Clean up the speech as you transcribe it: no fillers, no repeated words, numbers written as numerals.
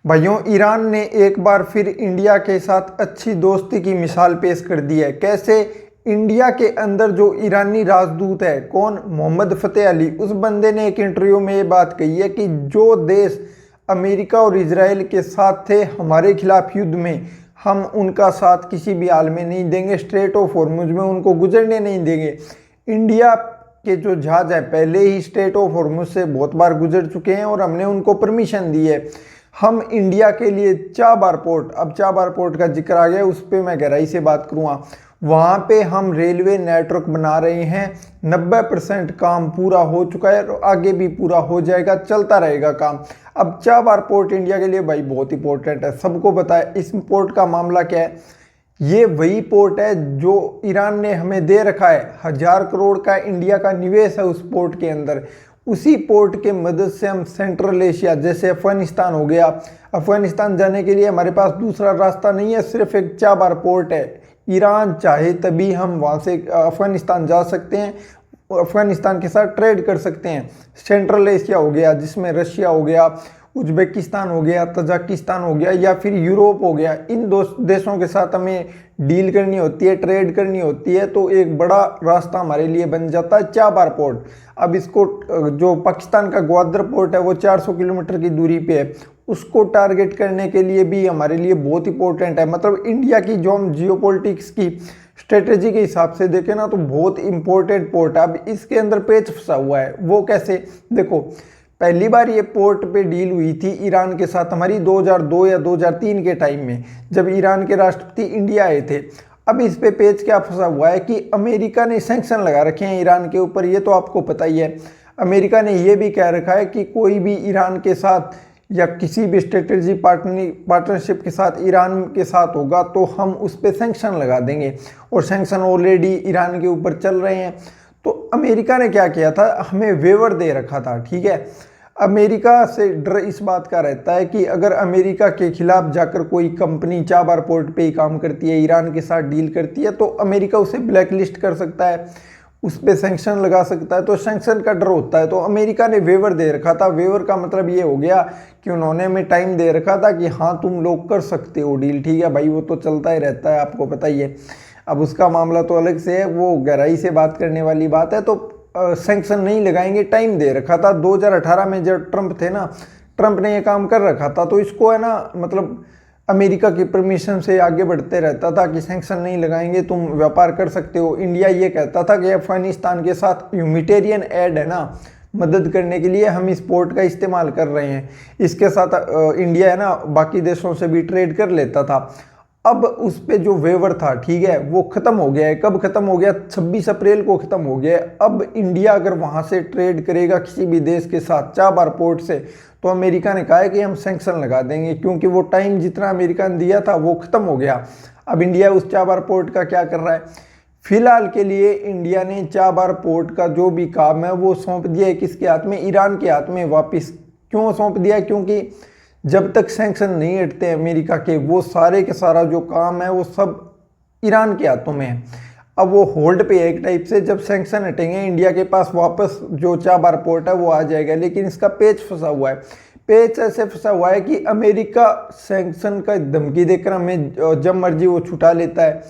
भाइयों, ईरान ने एक बार फिर इंडिया के साथ अच्छी दोस्ती की मिसाल पेश कर दी है। कैसे? इंडिया के अंदर जो ईरानी राजदूत है, कौन? मोहम्मद फतेह अली, उस बंदे ने एक इंटरव्यू में ये बात कही है कि जो देश अमेरिका और इजराइल के साथ थे हमारे खिलाफ युद्ध में, हम उनका साथ किसी भी हाल में नहीं देंगे, स्ट्रेट ऑफ हॉर्मुज में उनको गुजरने नहीं देंगे। इंडिया के जो जहाज है पहले ही स्ट्रेट ऑफ हॉर्मुज से बहुत बार गुजर चुके हैं और हमने उनको परमिशन दी है। हम इंडिया के लिए चाबार पोर्ट, अब चाबार पोर्ट का जिक्र आ गया, उस पर मैं गहराई से बात करूँगा। वहाँ पे हम रेलवे नेटवर्क बना रहे हैं, 90% काम पूरा हो चुका है और आगे भी पूरा हो जाएगा, चलता रहेगा काम। अब चाबार पोर्ट इंडिया के लिए भाई बहुत इंपॉर्टेंट है, सबको पता है। इस पोर्ट का मामला क्या है? ये वही पोर्ट है जो ईरान ने हमें दे रखा है, 1000 करोड़ का इंडिया का निवेश है उस पोर्ट के अंदर। उसी पोर्ट के मदद से हम सेंट्रल एशिया, जैसे अफगानिस्तान हो गया, अफगानिस्तान जाने के लिए हमारे पास दूसरा रास्ता नहीं है, सिर्फ एक चाबार पोर्ट है। ईरान चाहे तभी हम वहाँ से अफगानिस्तान जा सकते हैं, अफगानिस्तान के साथ ट्रेड कर सकते हैं। सेंट्रल एशिया हो गया जिसमें रशिया हो गया, उज्बेकिस्तान हो गया, तजाकिस्तान हो गया या फिर यूरोप हो गया, इन दो देशों के साथ हमें डील करनी होती है, ट्रेड करनी होती है, तो एक बड़ा रास्ता हमारे लिए बन जाता है चाबार पोर्ट। अब इसको जो पाकिस्तान का ग्वादर पोर्ट है वो 400 किलोमीटर की दूरी पे है, उसको टारगेट करने के लिए भी हमारे लिए बहुत इंपॉर्टेंट है। मतलब इंडिया की जो हम जियोपॉलिटिक्स की स्ट्रेटेजी के हिसाब से देखें ना, तो बहुत इंपॉर्टेंट पोर्ट है। अब इसके अंदर पेच फंसा हुआ है, वो कैसे? देखो, पहली बार ये पोर्ट पे डील हुई थी ईरान के साथ हमारी 2002 या 2003 के टाइम में, जब ईरान के राष्ट्रपति इंडिया आए थे। अब इस पे पेच क्या फंसा हुआ है कि अमेरिका ने सैंक्शन लगा रखे हैं ईरान के ऊपर, ये तो आपको पता ही है। अमेरिका ने ये भी कह रखा है कि कोई भी ईरान के साथ या किसी भी स्ट्रेटेजी पार्टनरशिप के साथ ईरान के साथ होगा तो हम उस पर सैंक्शन लगा देंगे, और सैंक्शन ऑलरेडी ईरान के ऊपर चल रहे हैं। तो अमेरिका ने क्या किया था, हमें वेवर दे रखा था, ठीक है। अमेरिका से डर इस बात का रहता है कि अगर अमेरिका के खिलाफ जाकर कोई कंपनी चाबार पोर्ट पे ही काम करती है, ईरान के साथ डील करती है, तो अमेरिका उसे ब्लैकलिस्ट कर सकता है, उस पर सैंक्शन लगा सकता है। तो सैंक्शन का डर होता है, तो अमेरिका ने वेवर दे रखा था। वेवर का मतलब ये हो गया कि उन्होंने हमें टाइम दे रखा था कि हाँ तुम लोग कर सकते हो डील, ठीक है भाई, वो तो चलता ही रहता है, आपको पता ही है। अब उसका मामला तो अलग से है, वो गहराई से बात करने वाली बात है। तो सैंक्शन नहीं लगाएंगे, टाइम दे रखा था। 2018 में जब ट्रंप थे ना, ट्रंप ने ये काम कर रखा था, तो इसको है ना, मतलब अमेरिका की परमिशन से आगे बढ़ते रहता था कि सैंक्शन नहीं लगाएंगे, तुम व्यापार कर सकते हो। इंडिया ये कहता था कि अफगानिस्तान के साथ ह्यूमैनिटेरियन एड है ना, मदद करने के लिए हम इस पोर्ट का इस्तेमाल कर रहे हैं। इसके साथ इंडिया है ना बाकी देशों से भी ट्रेड कर लेता था। अब उस पे जो वेवर था, ठीक है, वो ख़त्म हो गया है। कब ख़त्म हो गया? 26 अप्रैल को ख़त्म हो गया है। अब इंडिया अगर वहाँ से ट्रेड करेगा किसी भी देश के साथ चाबार पोर्ट से, तो अमेरिका ने कहा है कि हम सैंक्शन लगा देंगे, क्योंकि वो टाइम जितना अमेरिका ने दिया था वो ख़त्म हो गया। अब इंडिया उस चाबार पोर्ट का क्या कर रहा है? फिलहाल के लिए इंडिया ने चाबार पोर्ट का जो भी काम है वो सौंप दिया है किसके हाथ में? ईरान के हाथ में वापस। क्यों सौंप दिया? क्योंकि जब तक सैंक्शन नहीं हटते अमेरिका के, वो सारे के सारा जो काम है वो सब ईरान के हाथों में है। अब वो होल्ड पे है एक टाइप से, जब सैंक्शन हटेंगे इंडिया के पास वापस जो चाबार पोर्ट है वो आ जाएगा। लेकिन इसका पेच फंसा हुआ है। पेच ऐसे फंसा हुआ है कि अमेरिका सैंक्शन का धमकी देकर हमें जब मर्जी वो छुटा लेता है।